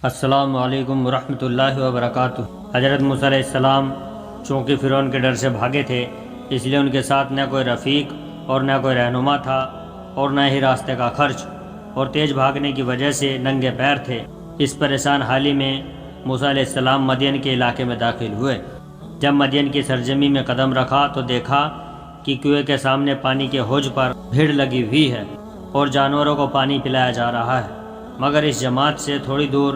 السلام علیکم ورحمۃ اللہ وبرکاتہ۔ حضرت موسیٰ علیہ السلام چونکہ فرعون کے ڈر سے بھاگے تھے، اس لیے ان کے ساتھ نہ کوئی رفیق اور نہ کوئی رہنما تھا اور نہ ہی راستے کا خرچ، اور تیز بھاگنے کی وجہ سے ننگے پیر تھے۔ اس پریشان حالی میں موسیٰ علیہ السلام مدین کے علاقے میں داخل ہوئے۔ جب مدین کی سرزمین میں قدم رکھا تو دیکھا کہ کنویں کے سامنے پانی کے حوض پر بھیڑ لگی ہوئی ہے اور جانوروں کو پانی پلایا جا رہا ہے، مگر اس جماعت سے تھوڑی دور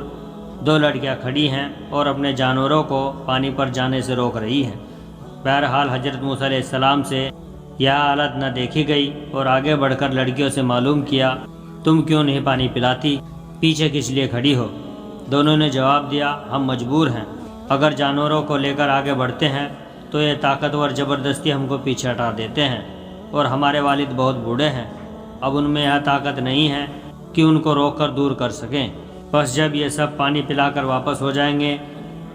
دو لڑکیاں کھڑی ہیں اور اپنے جانوروں کو پانی پر جانے سے روک رہی ہیں۔ بہرحال حضرت موسیٰ علیہ السلام سے یہ حالت نہ دیکھی گئی اور آگے بڑھ کر لڑکیوں سے معلوم کیا، تم کیوں نہیں پانی پلاتی؟ پیچھے کس لیے کھڑی ہو؟ دونوں نے جواب دیا، ہم مجبور ہیں، اگر جانوروں کو لے کر آگے بڑھتے ہیں تو یہ طاقتور زبردستی ہم کو پیچھے ہٹا دیتے ہیں، اور ہمارے والد بہت بوڑھے ہیں، اب ان میں یہ طاقت نہیں ہے کہ ان کو روک کر دور کر سکیں۔ بس جب یہ سب پانی پلا کر واپس ہو جائیں گے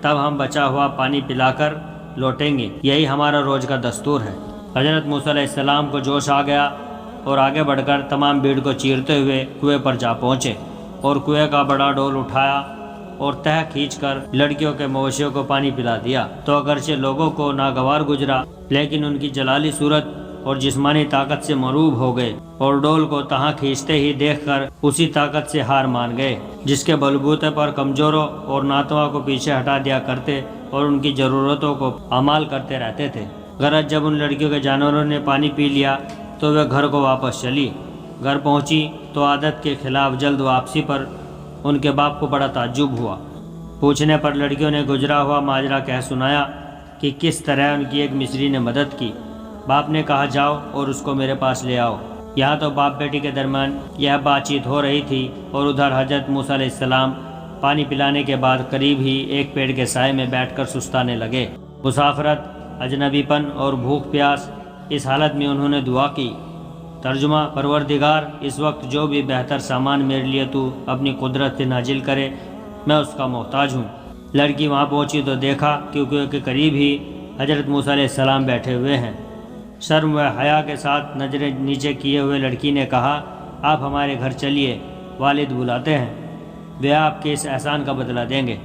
تب ہم بچا ہوا پانی پلا کر لوٹیں گے، یہی ہمارا روز کا دستور ہے۔ حضرت موسیٰ علیہ السلام کو جوش آ گیا اور آگے بڑھ کر تمام بھیڑ کو چیرتے ہوئے کنویں پر جا پہنچے اور کنویں کا بڑا ڈول اٹھایا اور تہ کھینچ کر لڑکیوں کے مویشیوں کو پانی پلا دیا۔ تو اگرچہ لوگوں کو ناگوار گزرا، لیکن ان کی جلالی صورت اور جسمانی طاقت سے مروب ہو گئے اور ڈول کو تہاں کھینچتے ہی دیکھ کر اسی طاقت سے ہار مان گئے جس کے بلبوتے پر کمزوروں اور ناتواں کو پیچھے ہٹا دیا کرتے اور ان کی ضرورتوں کو پامال کرتے رہتے تھے۔ غرض جب ان لڑکیوں کے جانوروں نے پانی پی لیا تو وہ گھر کو واپس چلی۔ گھر پہنچی تو عادت کے خلاف جلد واپسی پر ان کے باپ کو بڑا تعجب ہوا۔ پوچھنے پر لڑکیوں نے گزرا ہوا ماجرا کہہ سنایا کہ کس طرح ان کی ایک مصری نے مدد کی۔ باپ نے کہا، جاؤ اور اس کو میرے پاس لے آؤ۔ یہاں تو باپ بیٹی کے درمیان یہ بات چیت ہو رہی تھی اور ادھر حضرت موسیٰ علیہ السلام پانی پلانے کے بعد قریب ہی ایک پیڑ کے سائے میں بیٹھ کر سستانے لگے۔ مسافرت، اجنبی پن اور بھوک پیاس، اس حالت میں انہوں نے دعا کی۔ ترجمہ: پروردگار، اس وقت جو بھی بہتر سامان میرے لیے تو اپنی قدرت سے نازل کرے، میں اس کا محتاج ہوں۔ لڑکی وہاں پہنچی تو دیکھا کہ کنویں کے قریب ہی حضرت موسیٰ علیہ السلام بیٹھے ہوئے ہیں۔ شرم و حیا کے ساتھ نظریں نیچے کیے ہوئے لڑکی نے کہا، آپ ہمارے گھر چلیے، والد بلاتے ہیں، وہ آپ کے اس احسان کا بدلہ دیں گے۔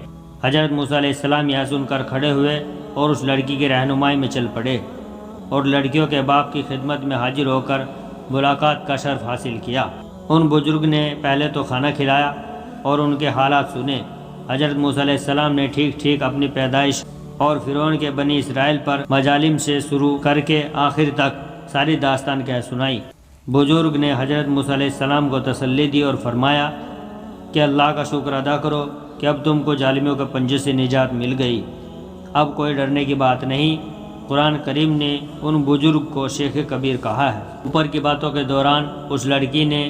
حضرت موسیٰ علیہ السلام یہ سن کر کھڑے ہوئے اور اس لڑکی کی رہنمائی میں چل پڑے اور لڑکیوں کے باپ کی خدمت میں حاضر ہو کر ملاقات کا شرف حاصل کیا۔ ان بزرگ نے پہلے تو کھانا کھلایا اور ان کے حالات سنے۔ حضرت موسیٰ علیہ السلام نے ٹھیک ٹھیک اپنی پیدائش اور فرعون کے بنی اسرائیل پر مظالم سے شروع کر کے آخر تک ساری داستان کہہ سنائی۔ بزرگ نے حضرت موسیٰ علیہ السلام کو تسلی دی اور فرمایا کہ اللہ کا شکر ادا کرو کہ اب تم کو ظالموں کے پنجے سے نجات مل گئی، اب کوئی ڈرنے کی بات نہیں۔ قرآن کریم نے ان بزرگ کو شیخ کبیر کہا ہے۔ اوپر کی باتوں کے دوران اس لڑکی نے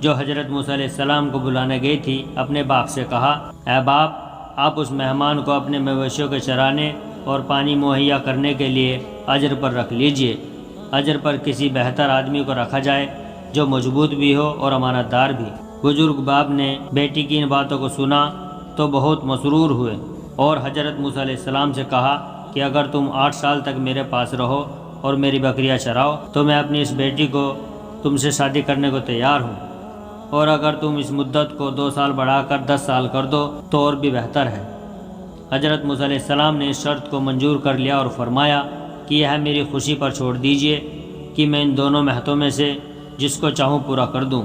جو حضرت موسیٰ علیہ السلام کو بلانے گئی تھی اپنے باپ سے کہا، اے باپ، آپ اس مہمان کو اپنے مویشیوں کے چرانے اور پانی مہیا کرنے کے لیے اجر پر رکھ لیجئے۔ اجر پر کسی بہتر آدمی کو رکھا جائے جو مضبوط بھی ہو اور امانت دار بھی۔ بزرگ باپ نے بیٹی کی ان باتوں کو سنا تو بہت مسرور ہوئے اور حضرت موسیٰ علیہ السلام سے کہا کہ اگر تم 8 سال تک میرے پاس رہو اور میری بکریاں چراؤ تو میں اپنی اس بیٹی کو تم سے شادی کرنے کو تیار ہوں، اور اگر تم اس مدت کو 2 سال بڑھا کر 10 سال کر دو تو اور بھی بہتر ہے۔ حضرت موسیٰ علیہ السلام نے اس شرط کو منظور کر لیا اور فرمایا کہ یہ میری خوشی پر چھوڑ دیجئے کہ میں ان دونوں مہتوں میں سے جس کو چاہوں پورا کر دوں،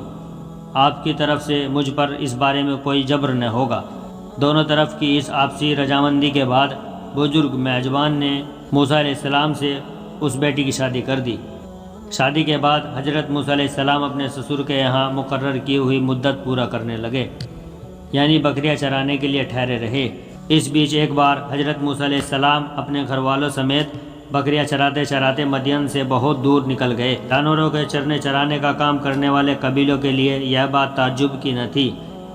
آپ کی طرف سے مجھ پر اس بارے میں کوئی جبر نہ ہوگا۔ دونوں طرف کی اس آپسی رضامندی کے بعد بزرگ میزبان نے موسیٰ علیہ السلام سے اس بیٹی کی شادی کر دی۔ شادی کے بعد حضرت موسیٰ علیہ السلام اپنے سسر کے یہاں مقرر کی ہوئی مدت پورا کرنے لگے، یعنی بکریاں چرانے کے لیے ٹھہرے رہے۔ اس بیچ ایک بار حضرت موسیٰ علیہ السلام اپنے گھر والوں سمیت بکریاں چراتے چراتے مدین سے بہت دور نکل گئے۔ جانوروں کے چرنے چرانے کا کام کرنے والے قبیلوں کے لیے یہ بات تعجب کی نہ تھی،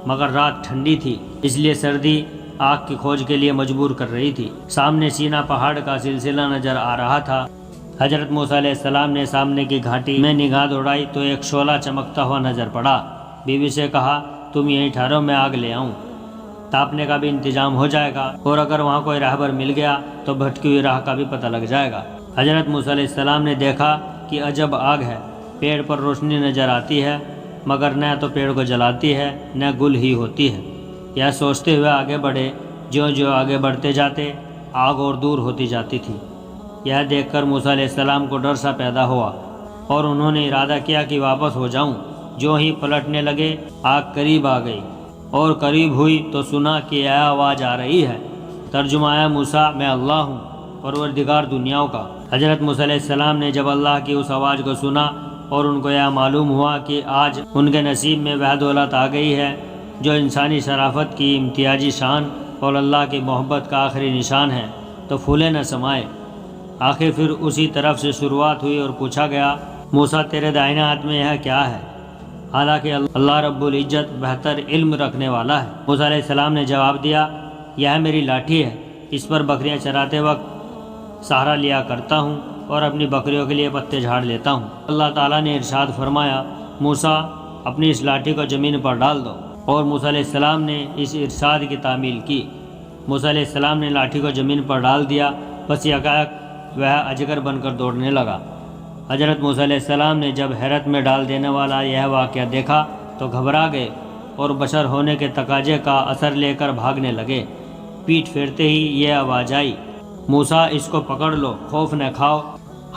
مگر رات ٹھنڈی تھی، اس لیے سردی آگ کی کھوج کے لیے مجبور کر رہی تھی۔ سامنے سینا پہاڑ کا سلسلہ نظر آ رہا تھا۔ حضرت موسیٰ علیہ السلام نے سامنے کی گھاٹی میں نگاہ دوڑائی تو ایک شعلہ چمکتا ہوا نظر پڑا۔ بیوی سے کہا، تم یہیں ٹھہرو، میں آگ لے آؤں، تاپنے کا بھی انتظام ہو جائے گا، اور اگر وہاں کوئی راہبر مل گیا تو بھٹکی ہوئی راہ کا بھی پتہ لگ جائے گا۔ حضرت موسیٰ علیہ السلام نے دیکھا کہ عجب آگ ہے، پیڑ پر روشنی نظر آتی ہے مگر نہ تو پیڑ کو جلاتی ہے نہ گل ہی ہوتی ہے۔ یہ سوچتے ہوئے آگے بڑھے۔ جو جو آگے بڑھتے جاتے آگ اور دور ہوتی جاتی تھی۔ یہ دیکھ کر موسیٰ علیہ السلام کو ڈر سا پیدا ہوا اور انہوں نے ارادہ کیا کہ واپس ہو جاؤں۔ جو ہی پلٹنے لگے آگ قریب آ گئی اور قریب ہوئی تو سنا کہ یہ آواز آ رہی ہے۔ ترجمہ ہے موسیٰ میں اللہ ہوں، پروردگار دنیاؤں کا۔ حضرت موسیٰ علیہ السلام نے جب اللہ کی اس آواز کو سنا اور ان کو یہ معلوم ہوا کہ آج ان کے نصیب میں وہ دولت آ گئی ہے جو انسانی شرافت کی امتیازی شان اور اللہ کی محبت کا آخری نشان ہے، تو پھولے نہ سمائے۔ آخر پھر اسی طرف سے شروعات ہوئی اور پوچھا گیا، موسیٰ تیرے دائیں ہاتھ میں یہ کیا ہے؟ حالانکہ اللہ رب العزت بہتر علم رکھنے والا ہے۔ موسیٰ علیہ السلام نے جواب دیا، یہ میری لاٹھی ہے، اس پر بکریاں چراتے وقت سہارا لیا کرتا ہوں اور اپنی بکریوں کے لیے پتے جھاڑ لیتا ہوں۔ اللہ تعالیٰ نے ارشاد فرمایا، موسیٰ اپنی اس لاٹھی کو زمین پر ڈال دو، اور موسیٰ علیہ السلام نے اس ارشاد کی تعمیل کی۔ موسیٰ علیہ السلام نے لاٹھی کو زمین پر ڈال دیا، بس یکایک وہ اجگر بن کر دوڑنے لگا۔ حضرت موسیٰ علیہ السلام نے جب حیرت میں ڈال دینے والا یہ واقعہ دیکھا تو گھبرا گئے اور بشر ہونے کے تقاضے کا اثر لے کر بھاگنے لگے۔ پیٹھ پھیرتے ہی یہ آواز آئی، موسیٰ اس کو پکڑ لو، خوف نہ کھاؤ،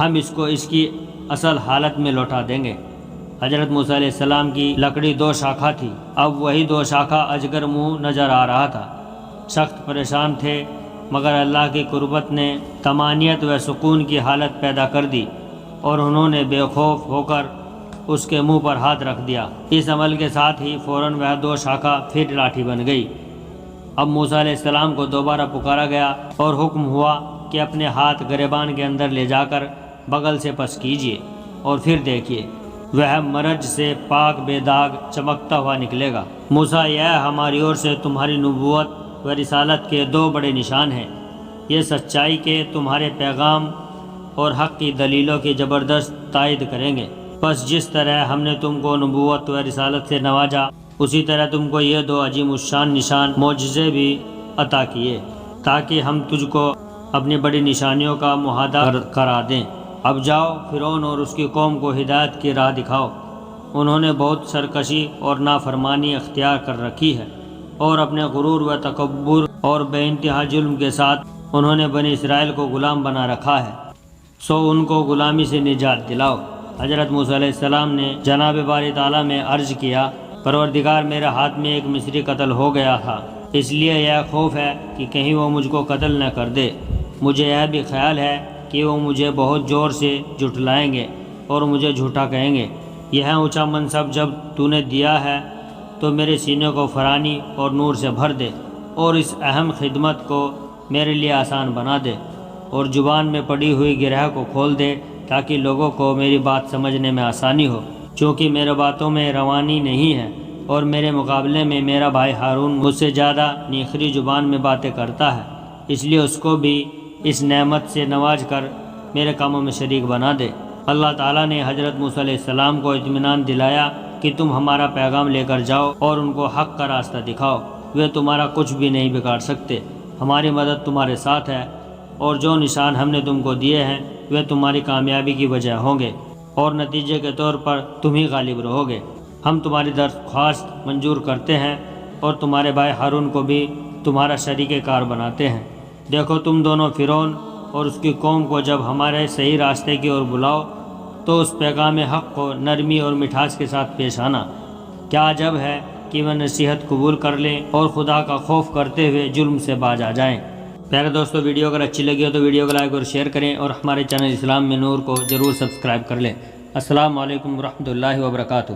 ہم اس کو اس کی اصل حالت میں لوٹا دیں گے۔ حضرت موسیٰ علیہ السلام کی لکڑی 2 شاخہ تھی، اب وہی 2 شاخہ اجگر منہ نظر آ رہا تھا۔ سخت پریشان تھے، مگر اللہ کی قربت نے طمانینت و سکون کی حالت پیدا کر دی اور انہوں نے بے خوف ہو کر اس کے منہ پر ہاتھ رکھ دیا۔ اس عمل کے ساتھ ہی فوراً وہ 2 شاخہ پھر لاٹھی بن گئی۔ اب موسیٰ علیہ السلام کو دوبارہ پکارا گیا اور حکم ہوا کہ اپنے ہاتھ گریبان کے اندر لے جا کر بغل سے پس کیجیے اور پھر دیکھیے، وہ مرض سے پاک بے داغ چمکتا ہوا نکلے گا۔ موسیٰ، یہ ہماری اور سے تمہاری نبوت و رسالت کے 2 بڑے نشان ہیں۔ یہ سچائی کے تمہارے پیغام اور حق کی دلیلوں کی زبردست تائید کریں گے۔ بس جس طرح ہم نے تم کو نبوت و رسالت سے نوازا، اسی طرح تم کو یہ 2 عظیم الشان نشان معجزے بھی عطا کیے، تاکہ ہم تجھ کو اپنی بڑی نشانیوں کا مشاہدہ کرا دیں۔ اب جاؤ، فرعون اور اس کی قوم کو ہدایت کی راہ دکھاؤ۔ انہوں نے بہت سرکشی اور نافرمانی اختیار کر رکھی ہے، اور اپنے غرور و تکبر اور بے انتہا ظلم کے ساتھ انہوں نے بنی اسرائیل کو غلام بنا رکھا ہے، سو ان کو غلامی سے نجات دلاؤ۔ حضرت موسیٰ علیہ السلام نے جناب باری تعالیٰ میں عرض کیا، پروردگار، میرے ہاتھ میں ایک مصری قتل ہو گیا تھا، اس لیے یہ خوف ہے کہ کہیں وہ مجھ کو قتل نہ کر دے۔ مجھے یہ بھی خیال ہے کہ وہ مجھے بہت زور سے جھٹلائیں گے اور مجھے جھوٹا کہیں گے۔ یہ اونچا منصب جب تو نے دیا ہے تو میرے سینے کو فرانی اور نور سے بھر دے، اور اس اہم خدمت کو میرے لیے آسان بنا دے، اور زبان میں پڑی ہوئی گرہ کو کھول دے تاکہ لوگوں کو میری بات سمجھنے میں آسانی ہو، چونکہ میرے باتوں میں روانی نہیں ہے، اور میرے مقابلے میں میرا بھائی ہارون مجھ سے زیادہ نیخری زبان میں باتیں کرتا ہے، اس لیے اس کو بھی اس نعمت سے نواز کر میرے کاموں میں شریک بنا دے۔ اللہ تعالیٰ نے حضرت موسیٰ علیہ السلام کو اطمینان دلایا کہ تم ہمارا پیغام لے کر جاؤ اور ان کو حق کا راستہ دکھاؤ، وہ تمہارا کچھ بھی نہیں بگاڑ سکتے، ہماری مدد تمہارے ساتھ ہے، اور جو نشان ہم نے تم کو دیے ہیں وہ تمہاری کامیابی کی وجہ ہوں گے، اور نتیجے کے طور پر تم ہی غالب رہو گے۔ ہم تمہاری درخواست منظور کرتے ہیں اور تمہارے بھائی ہارون کو بھی تمہارا شریک کار بناتے ہیں۔ دیکھو، تم دونوں فرعون اور اس کی قوم کو جب ہمارے صحیح راستے کی اور بلاؤ تو اس پیغام حق کو نرمی اور مٹھاس کے ساتھ پیش آنا۔ کیا عجب ہے کہ وہ نصیحت قبول کر لیں اور خدا کا خوف کرتے ہوئے ظلم سے باز آ جائیں۔ پیارے دوستو، ویڈیو اگر اچھی لگی ہو تو ویڈیو کو لائک اور شیئر کریں، اور ہمارے چینل اسلام میں نور کو ضرور سبسکرائب کر لیں۔ السلام علیکم ورحمۃ اللہ وبرکاتہ۔